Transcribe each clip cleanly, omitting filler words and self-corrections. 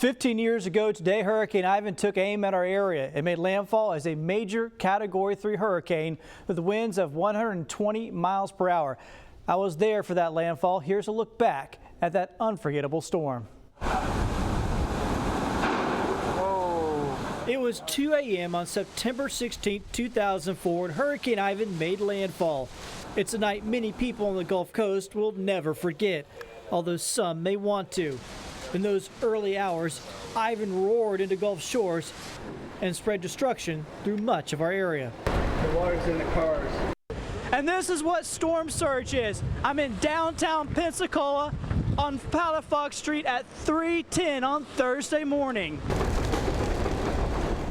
15 years ago today, Hurricane Ivan took aim at our area. It made landfall as a major Category 3 hurricane with winds of 120 miles per hour. I was there for that landfall. Here's a look back at that unforgettable storm. It was 2 a.m. on September 16, 2004, and Hurricane Ivan made landfall. It's a night many people on the Gulf Coast will never forget, although some may want to. In those early hours, Ivan roared into Gulf shores and spread destruction through much of our area. The water's in the cars. And this is what storm surge is. I'm in downtown Pensacola on Palafox Street at 3:10 on Thursday morning.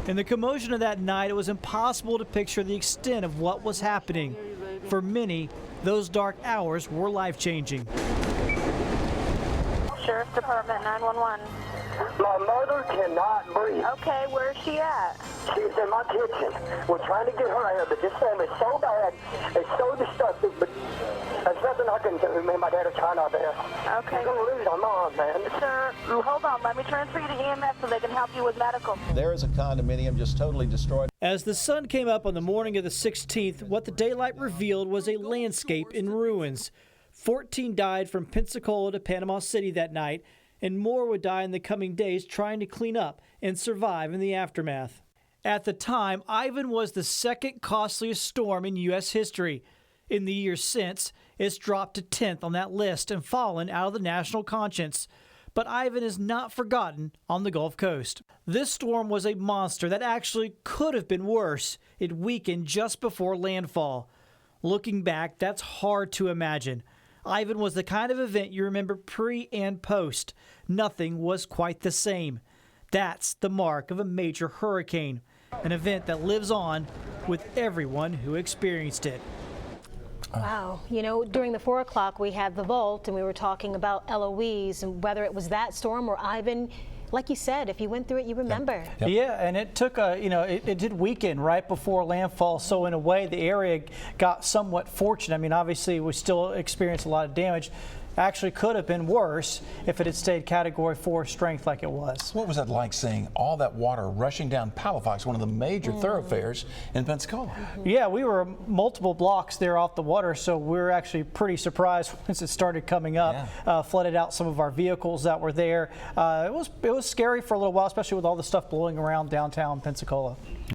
In the commotion of that night, it was impossible to picture the extent of what was happening. For many, those dark hours were life-changing. Sheriff's Department 911. My mother cannot breathe. Okay, where is she at? She's in my kitchen. We're trying to get her out, but this storm is so bad, it's so destructive, but there's nothing I can do. Me and my dad are trying our best. Okay. We're going to lose our mom, man. Sir, hold on. Let me transfer you to EMS so they can help you with medical. There is a condominium just totally destroyed. As the sun came up on the morning of the 16th, what the daylight revealed was a landscape in ruins. 14 died from Pensacola to Panama City that night, and more would die in the coming days trying to clean up and survive in the aftermath. At the time, Ivan was the second costliest storm in U.S. history. In the years since, it's dropped to 10th on that list and fallen out of the national conscience. But Ivan is not forgotten on the Gulf Coast. This storm was a monster that actually could have been worse. It weakened just before landfall. Looking back, that's hard to imagine. Ivan was the kind of event you remember pre and post. Nothing was quite the same. That's the mark of a major hurricane, an event that lives on with everyone who experienced it. Wow. You know, during the 4 o'clock, we had the vault and we were talking about LOEs and whether it was that storm or Ivan. Like you said, if you went through it, you remember. Yep. Yeah, and it took it did weaken right before landfall. So in a way, the area got somewhat fortunate. I mean, obviously, we still experienced a lot of damage. Actually could have been worse if it had stayed Category 4 strength like it was. What was that like, seeing all that water rushing down Palafox, one of the major thoroughfares in Pensacola? Yeah, we were multiple blocks there off the water, so we were actually pretty surprised once it started coming up. Yeah. Flooded out some of our vehicles that were there. It was scary for a little while, especially with all the stuff blowing around downtown Pensacola.